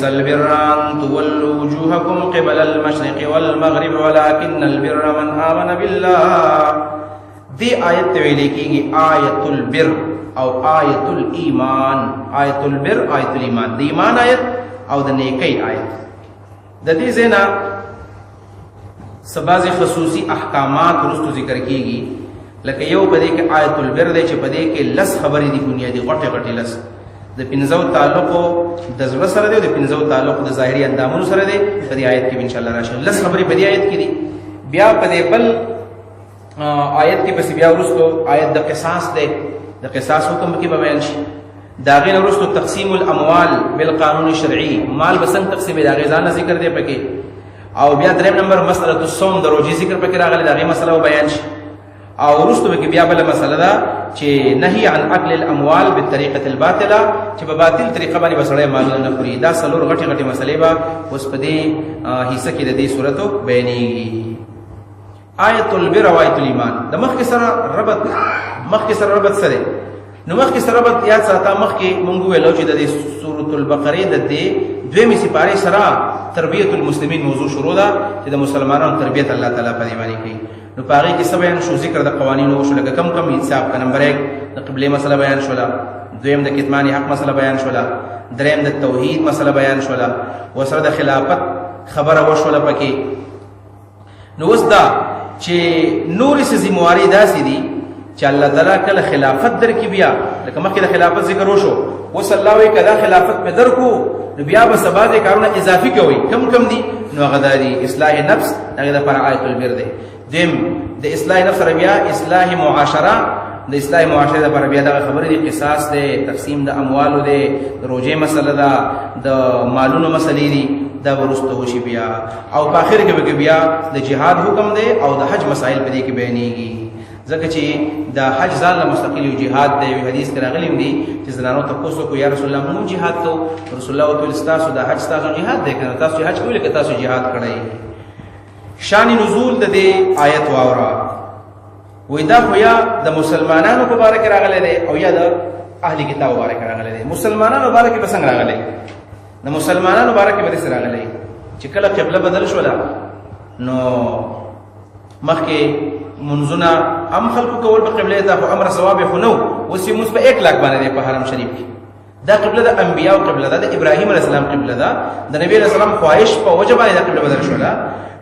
ليس البر أن تولوا وجوهكم قبل المشرق والمغرب ولكن البر من آمن بالله. دی آیت ویلے کی آیت البر او آیت الایمان. آیت البر آیت الایمان، دی ایمان آیت او د نیکی آیت. د دې زینا سبازی خصوصی احکامات رستو ذکر کیږي، لکه یو پدې کې آیت البر دی چې پدې کې لس خبرې دي بنیادی غټه غټه لس. د پنځو تعلق د زړه سره دی، د پنځو تعلق د ظاهري اندامونو سره دی. په دې آیت کې ان شاء الله راشي لس خبرې په دې آیت کې دي. بیا په دې بل آیت کې پس بیا ورستو آیت د قصاص دی، د قصاص حکم کې بیان شي. دا غیر ورستو تقسیم الاموال بالقانون الشرعي، مال بسنګ تقسیم دا غیزان ذکر دی پکې. او بیا دریم نمبر مسله الصوم د روزي ذکر پکې راغلی، دا غي مسله بیان شي. او ورستو کې بیا بل مسله ده چې نهي عن اكل الاموال بالطريقه الباطله، چې په باطل طریقه باندې وسړی مالونه نه خوري. دا څلور غټي غټي مسلې به اوس په دې حصہ کې د دې سورته بیانېږي. آیت البر او آیت الایمان د مخکې سره ربط سره نو مخکې سره ربط یاد ساته. مخکې مونږ ویلو چې د دې سورۃ البقره د دې دویمې سپارې سره تربیت المسلمین موضوع شروع ده چې د مسلمانانو تربیت الله تعالی په دې باندې کوي. نو پاره کې څه بیان شو؟ ذکر د قوانینو شو، لکه کم حساب کا نمبر 1 د قبله مسله بیان شولا، دویم د کتمان حق مسله بیان شولا، دریم د توحید مسله بیان شولا، وسره د خلافت خبره وشولا پکې. نو وس دا چې نورې سې ذمہواری داسې دي چې الله تعالی کله خلافت درکې بیا لکه مخکې د خلافت ذکر وشو، وس الله وی کله خلافت په درکو نو بیا به سبا دې کارونه اضافي کوي. کم دي؟ نو غداري اصلاح نفس دغه د پر آیت البر دی. دیم د اصلاح نفس سره بیا اصلاح معاشره، د اصلاح معاشره لپاره بیا دغه خبره دي قصاص دی، تقسیم د اموالو دی، د روزې مسله ده، د مالونو مسلې دي، دا ورسته وشي بیا. او په اخر کې بیا د جهاد حکم دی او د حج مسائل په دې کې بیانېږي. ځکه چې د حج ځان له مستقل یو جهاد دی. حدیث کې راغلی دی چې زنانو تاسو کو یا رسول الله موږ جهاد کوو. رسول الله تعالی تاسو د حج تاسو جهاد دی کنه، تاسو حج کوئ لکه تاسو جهاد کړئ. شان نزول د دې آیت واورا وې دا خو یا د مسلمانانو په باره کې راغلی دی او یا د اهل کتاب په باره کې راغلی دی. مسلمانانو په باره کې څنګه راغلی؟ د مسلمانانو په باره کې به څه راغلی چې کله قبله بدل شوله نو مخکې منځونه هم خلکو کول په قبله ته خو امر ثواب خو نو، اوس یې موږ په 1 لاک باندې په حرم شریف کې. دا قبله د انبیاء قبله ده، د ابراهیم علیه السلام قبله ده، د نبی علیه السلام خواهش په وجه باندې دا قبله بدل شوله.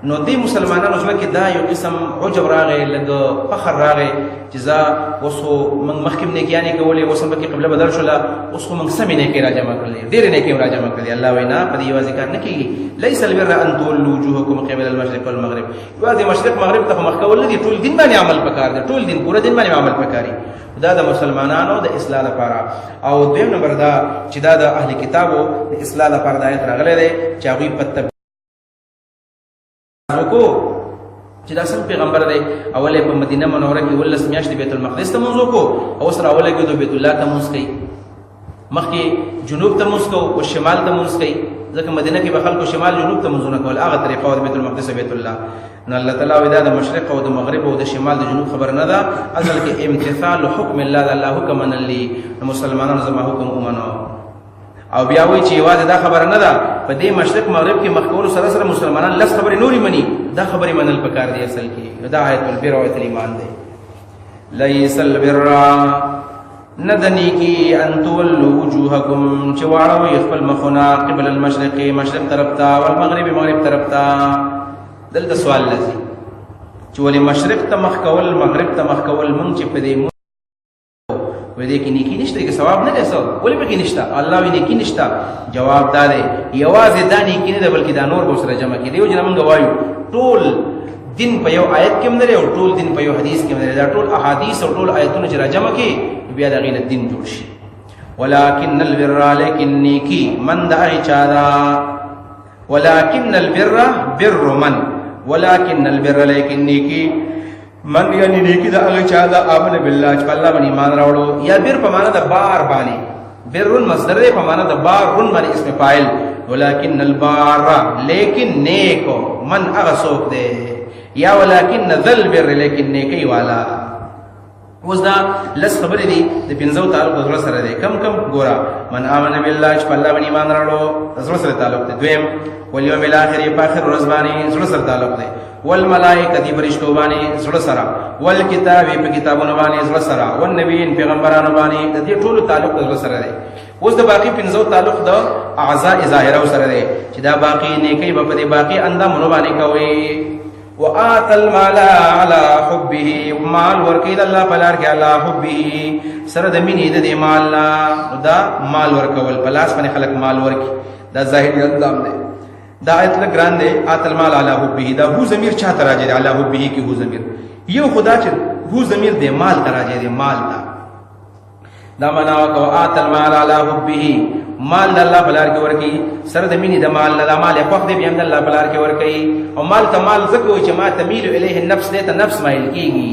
نو دې مسلمانانو زما کې دا یو قسم عجب راغی، لږ فخر راغی چې زه اوس خو موږ مخکې نیکیانې کولې، اوس هم کې قبله بدل شوله، اوس خو موږ سمې نیکۍ راجمع کړلې، ډېرې نیکۍ راجمع کړلې. الله وینا په دې یوازې کار نه کېږي. لیس البر ان تولوا وجوهکم قبل المشرق والمغرب. یوازې مشرق مغرب ته مخ کول نه دي، ټول دین باندې عمل پکار دی، ټول دین پوره دین باندې عمل پکاري. دا د مسلمانانو د اصلاح لپاره. او دویم نمبر دا چې دا د اهل کتابو د اصلاح لپاره د آیت راغلی دی چې هغوی په کو چې دا څنګه پیغمبر دی. اول په مدینه منوره کې ولس میاشتې بیت المقدس ته منځو کو، او سره اول کې د بیت الله ته منځ کوي، مخکې جنوب ته منځ کو او شمال ته منځ کوي. ځکه مدینه کې به خلکو شمال جنوب ته منځونه کول، هغه طریقه او بیت المقدس بیت الله. نو الله تعالی ودا د مشرق او د مغرب او د شمال د جنوب خبر نه ده، اصل کې امتثال حکم الله، الله حکم منلی مسلمانانو زما حکم ومنو. او بیا وی چې واځه دا خبره نه ده په دې مشرق مغرب کې مخکول سره سره مسلمانان لس خبرې نوري مني، دا خبرې منل پکار دي. اصل کې دا آیت البر او آیت الایمان دی. لیس البر ندنی کی ان تولوا وجوهکم چې واړوي خپل مخونه قبل المشرق مشرق طرف ته والمغرب مغرب طرف ته. دلته سوال لذي چې ولې مشرق ته مخ کول مغرب ته مخ کول مونږ چې په دې وې دې کې نیکی نشته کې ثواب نه لسو ولې پکې نشته؟ الله وی نیکی نشته. جواب دا دی یوازې دا نیکی نه ده بلکې دا نور به سره جمع کې دی. او جنا مونږ وایو ټول دین په یو آیت کې مندره او ټول دین په یو حدیث کې مندره، دا ټول احادیث او ټول آیتونه چې را جمع کې بیا دا غینه دین جوړ شي. ولکن البر لیکن نیکی من دا چادا، ولکن البر بر من، ولکن البر لیکن نیکی من یعنی نیکی دا هغه چا دا امن بالله چې الله باندې ایمان راوړو. یا بر په معنا د بار باندې، برن مصدر دی په معنا د بارن باندې اسم فاعل. ولکن البار لیکن نیکو من هغه څوک دی، یا ولکن ذل بر لیکن نیکی والا. اوس دا لس خبرې دي د پنځو تعلق د زړه سره دی. کم ګوره من آمن بالله چې په الله باندې ایمان راوړو د زړه سره تعلق دی. دویم والیوم الاخر په آخر ورځ باندې زړه سره تعلق دی. والملائکه فرشتو باندې زړه سره، والکتاب په کتابونو باندې زړه سره، والنبیین پیغمبرانو باندې د دې ټولو تعلق د زړه سره دی. اوس د باقی پنځو تعلق د اعضاء ظاهره سره دی چې دا باقی نیکی په دې باقی اندامونو باندې کوي. وآت المال على حبه، مال ورکید الله پلار کې الله حبه سره د مینې د مال دا مال ورکول پلاس باندې خلق مال ورکی دا ظاهري اندام دی. دا آیت لګران دی. آت المال على حبه دا هو ضمیر چاته راځي على حبه کې هو ضمیر یو خدا چې هو ضمیر دی مال ته راځي دی مال دا معنا وکړه آت المال على حبه مال د الله بلار کې ورکی سره د مینې د مال نه مال په خپل بیا د الله بلار کې ورکی. او مال ته مال زکو چې ما تمیل الیه النفس دې ته نفس مایل کیږي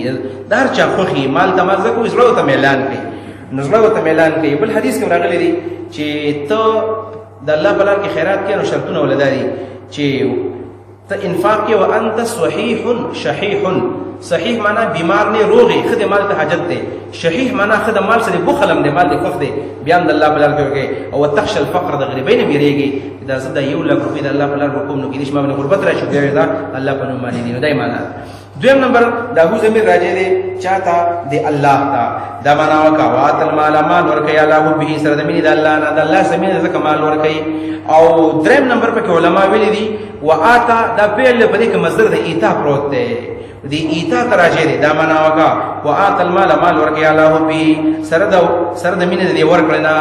دار چا خوخي مال ته مال زکو زړه ته اعلان کوي نزله ته اعلان کوي. بل حدیث کې راغلی دی چې ته د الله بلار کې خیرات کې نو شرطونه ولداري چې ته انفاق کې وانت صحیح شحیح. صحیح معنا بیمار نه روغي خدای مال ته حاجت ده. شحیح معنا خدای مال سره بخلم ده مال ده فخ ده بیان د الله بلار کوي او تخشى الفقر د غریبین بیریږي دا زدا یو لک روپۍ د الله بلار حکم نو کې نشم باندې غربت راشي بیا دا الله په نوم باندې دی معنا. دویم نمبر دا هو زمير راځي دي چاته دی الله تا دا معنا وکا وات المال مال ورکي الله به سره د مين د الله نه د الله زمين زکه مال ورکي. او دریم نمبر په علماء ویلي دي واتا دا پیل په دې کې مصدر د ایتا پروت دی دی ایتا تراجه دی دا معنا وکا وات المال مال ورکي الله به سره د مين د ورکړنا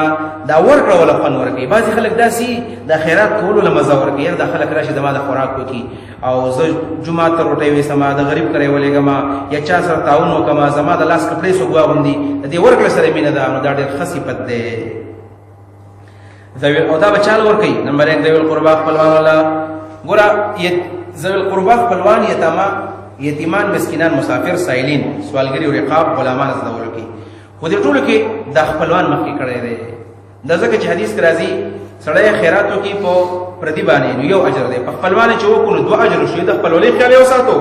دا ورکړه ولا فن ورکي. بعضي خلک داسي د خیرات کولو لمزه ورکي د خلک راشي د ما د خوراک کوي او ز جمعه ته روټي وي سما د غریب کرے ولېګما یا چا سره تعاون وکما زما د لاس کپڑے سوګوا باندې د ورکړه سره مين دا نو دا ډېر خصيفت دی. ذوی او دا بچال ورکي. نمبر 1 ذوی القربا خپلوان الله ګورا ذوی القربا خپلوان یتیمان مسکینان مسافر سائلین سوالګری او رقاب غلامان از دور کی خو دې ټولو کې د خپلوان مخکې کړی دی. د ځکه چې حدیث کې راځي سړی خیراتو کې په پردي باندې نو یو اجر دی په خپلوان چې وکړو دوه اجر شي د خپلولې خیال وساتو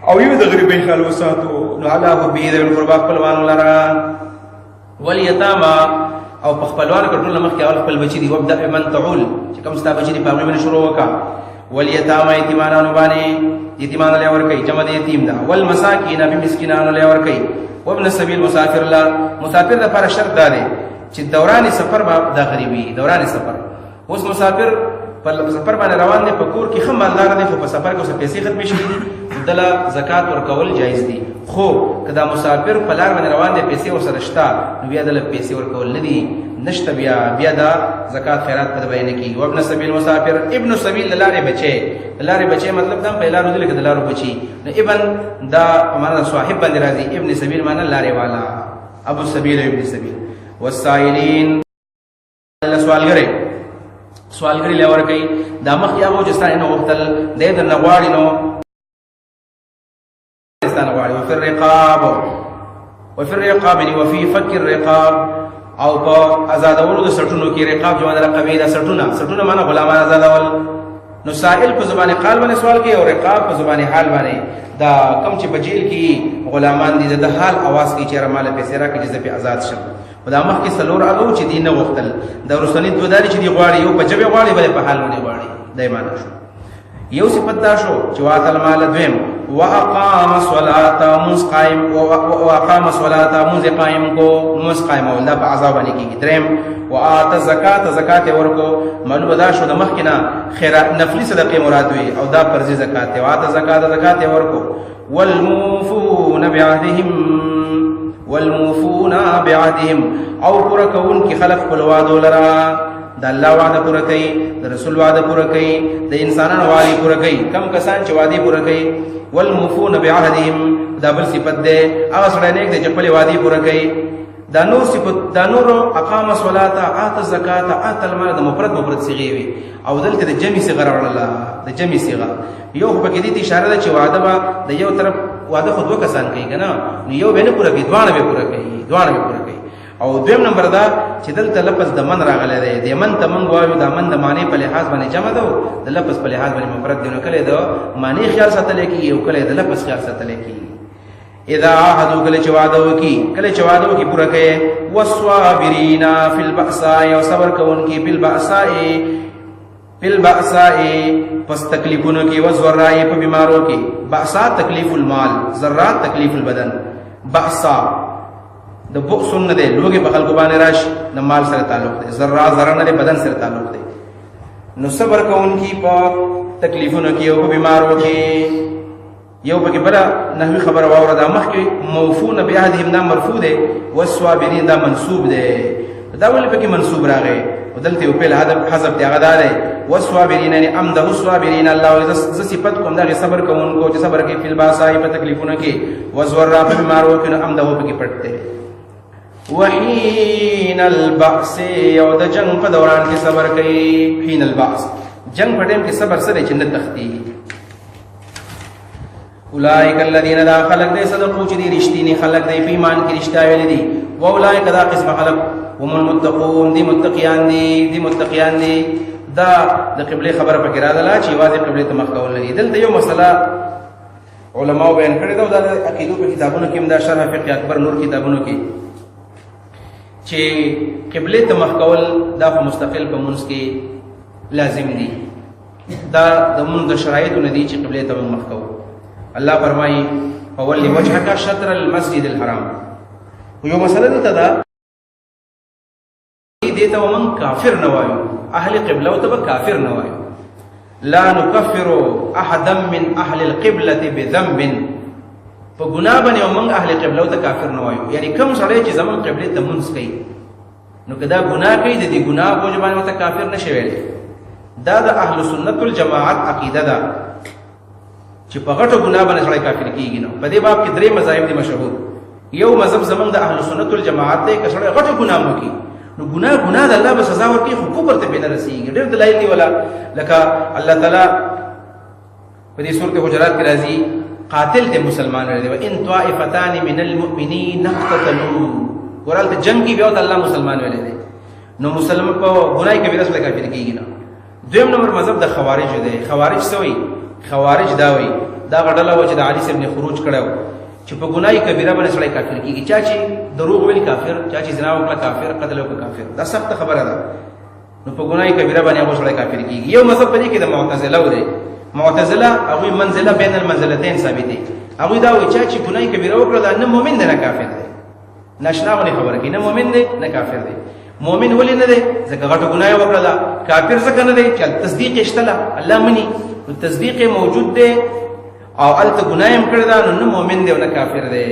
او یو د غریبۍ خیال وساتو نو الله به دې القربا خپلوان لرا والیتاما او په خپلوان کې ټول مخکې اول خپل بچی دی وبدا من تعول چې کوم ستا بچی دی په هغه باندې شروع وکا. والیتاما یتیمانانو باندې یتیمان له ورکي جمع د یتیم دا والمساکین بمسکینانو له ورکي وابن السبيل مسافر الله مسافر لپاره شرط دی چې دوران سفر به د غریبي دوران سفر. اوس مسافر په سفر باندې روان دي په کور کې خمالدار دي خو په سفر کې اوس پیسې ختمې شي دله زکات ورکول جایز دي. خو کدا مسافر په لار باندې روان دي پیسې ورسره شته نو بیا دله پیسې ورکول نه دي نشته بیا دا زکات خیرات په بیان کې. وابن السبيل مسافر ابن السبيل لاره بچي مطلب دا په لارو دي کې لارو بچي نو ابن دا معنا صاحب باندې راځي ابن سبيل معنا لاره والا ابو السبيل ابن السبيل. والسائلین سوالګری لور کوي دا مخ یاغو چې ستانه نو وختل د دې نغواړي نو ستانه غواړي. وفي الرقاب وفي فك الرقاب او په آزادولو د سټونو کې رقاب جو د رقبې د سټونه معنا غلامان آزادول. نو سائل په زبان قال باندې سوال کوي او رقاب په زبان حال باندې دا کم چې بجیل کې غلامان دي د حال आवाज کې چې رماله پیسې راکې چې په آزاد شم. دا مخ کې سلور اغو چې دین وختل د رسولي دوه چې دی غواړي یو په جبه غواړي بل په حال باندې غواړي دایمانه شو. یو صفت دا شو چې واصل مال دویم واقام الصلاه مسقائم واقام الصلاه مسقائم کو مسقائم الله په عذاب باندې کې دریم وات زکات ورکو معلوم دا شو د مخکنا خیرات نفلی صدقه مراد وي او دا فرضي زکات وات زکات ورکو. والموفون بعهدهم او پرکون کی خلق خپلوادو لرا د الله وعده پوره کوي د رسول وعده پوره کوي د انسانانو وعده پوره کوي. کم کسان چې وعده پوره کوي والموفون بعهدهم دا بل صفت ده هغه سره نیک دي چې خپل وعده پوره کوي. دا نور صفت دا نور اقام الصلاه ات الزکات ات المال د مفرد صيغه وي او دلته د جمع صيغه راوړل د جمع صيغه یو په کې دي اشاره ده چې وعده با د یو طرف وعده خود دوه کسان کوي کنه نو یو به نه پوره کوي دوانه به پوره کوي. او دویم نمبر دا چې دلته لفظ د من راغلی دی د من ته من وایو د من د معنی په لحاظ باندې جمع ده د لفظ په لحاظ باندې مفرد دی نو کله د معنی خیال ساتل کیږي او کله د لفظ خیال ساتل کیږي. اذا عهدوا کله چې وعده وکي پوره کړي، والصابرین فی البأساء او صبر کوونکي فی البأساء پس تکلیفونو کې، والضراء په بیمارو کې. بأساء تکلیف المال، ضراء تکلیف البدن. بأساء د بؤس نه ده، لوګي په خلکو باندې راشي، د مال سره تعلق ده. ضراء ضرر نه ده، بدن سره تعلق ده. نو صبر کوونکي په تکلیفونو کې او په بیمارو کې. یو پکې بل نحوی خبر واوره دا مخکې موفون بعهدهم دا مرفوع ده، والصابرین دا منصوب ده. دا ولې پکې منصوب راغی؟ ودلته په هدف حذف دی، هغه دا ده والصابرین یعنی امده الصابرین. الله ز صفات کوم دا صبر کوونکو چې صبر کوي، فل باسای په تکلیفونو کې، وزورا په بیمارو کې، امده هو پکې پټ ده. وحین البأس او د جنگ په دوران کې صبر کوي. حین البأس جنگ په ټیم کې صبر سره چې نه تختی. اولئک الذین دا خلق دې صدقو چې دې رښتینی خلق دې په ایمان کې رښتیا ویل دي. و اولئک دا قسم خلق هم المتقون، دې متقیان دي. دا د قبله خبره پکې راغله چې واځي قبله ته مخ کول نه. دلته یو مسله علماء بیان کړی دا د عقیدو په کتابونو کې، دا شرح فقه اکبر نور کتابونو کې، چې قبله ته مخ کول دا په مستقل په منځ کې لازم دي. دا د منځ د شرایطو نه دي چې قبله ته مخ کول. الله فرمایي فولي وجهك شطر المسجد الحرام. یو مسله دلته دا دې ته ومن کافر نه وایو، اهل قبله او ته کافر نه وایو. لا نكفر احدا من اهل القبله بذنب، په ګناه باندې ومن اهل قبله او ته کافر نه وایو. یعنی کوم سړی چې زمون قبله ته منځ کوي، نو کدا ګناه کوي، د دې ګناه په وجه باندې ته کافر نشي ویلې. دا د اهل سنت والجماعت عقیده ده چې په غټو ګناه باندې سړی کافر کیږي. نو په دې باب کې درې مذاهب دي مشهور. یو مذهب زمونږ د اهل سنت والجماعت دی، که سړی غټو ګناه وکړي نو ګناه د الله به سزا ورکړي، خو کفر ته نه رسیږي. ډېر دلایل دي ولا، لکه الله تعالی په دې سورته حجرات کې راځي قاتل ته مسلمان دی، و ان طائفتان من المؤمنین اقتتلوا. ورالته جنگ کې بیا د الله مسلمان ویل دي، نو مسلمان په ګناه کې به سړی کافر کیږي. نه دویم نمبر مذهب د خوارج دی. خوارج سوی خوارج داوي دا غډله و چې د علي سره خروج کړو چې په ګناي کبیره باندې سړی کافر کیږي. چا چې دروغ ویل کافر، چا چې زنا وکړه کافر، قتل وکړه کافر. دا سخت خبره ده. نو په ګناي کبیره باندې هغه سړی کافر کیږي. یو مذهب په دې کې د معتزله و دی. معتزله هغه منزله بین المنزلتين ثابتې. هغه دا وایي چې ګناي کبیره وکړه نه مؤمن دی نه کافر دی. ناشنا غونې خبره کوي، نه مؤمن دی نه کافر دی. مؤمن ولې نه دی؟ ځکه غټو ګناه وکړه. کافر ځکه نه دی چې تصدیق اشتله الله مني، تصدیق موجود دی او الته ګنایم کړی دا، نو مؤمن دی او نه کافر دی.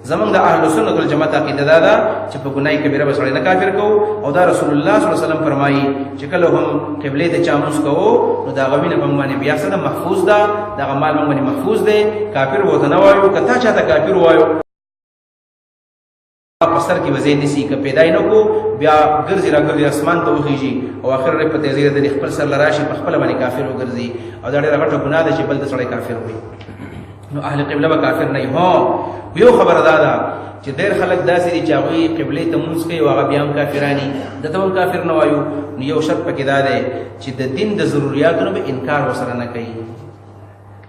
زمونږ د اهل سنت والجماعت عقیده دا ده چې په ګناي کبیره به سړی نه کافر کوو. او دا رسول الله صلی الله علیه وسلم فرمایي چې کله هم قبله ته چا مونځ کوو نو دا غوینه په باندې بیا سره محفوظ ده، دا مال باندې محفوظ دی. کافر وته نه وایو، کته چاته کافر وایو په سر کې وزې نسی که پیدا نه کو بیا ګرځي را ګرځي اسمان ته وخیږي او اخر په تیزی د خپل سر لراشي په خپل باندې کافر وګرځي. او دا ډېر غټه ګناه ده چې بل د سړی کافر وي. نو اهل قبله به کافر نه هو. یو خبره ده چې ډېر خلک داسې دي چې هغه قبله ته مونږ کوي او هغه بیا هم کافرانی، دته هم کافر نه وایو. نو یو شرط پکې دا ده چې د دین د ضرورتونو به انکار وسره نه کوي.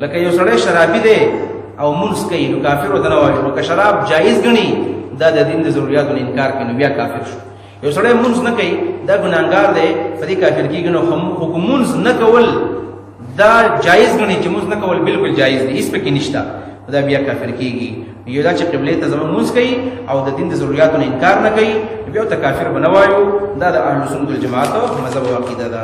لکه یو سړی شرابي دی او مونږ کوي نو کافر وته نه وایو. که شراب جایز ګڼي دا د دین د ضرورتونو انکار کوي نو بیا کافر شو. یو سړی مونږ نه کوي دا ګناهګار دی، په دې کافر کیږي. نو حکم مونږ نه کول دا جایز غني چې مونږ نه کول بالکل جایز دي، هیڅ پکې نشته، دا بیا کافر کیږي. یو دا چې قبله ته زموږ مونږ کوي او د دین د ضرورتونو انکار نه کوي بیا ته کافر بنوایو. دا د اهل سنت والجماعت مذهب او عقیده ده.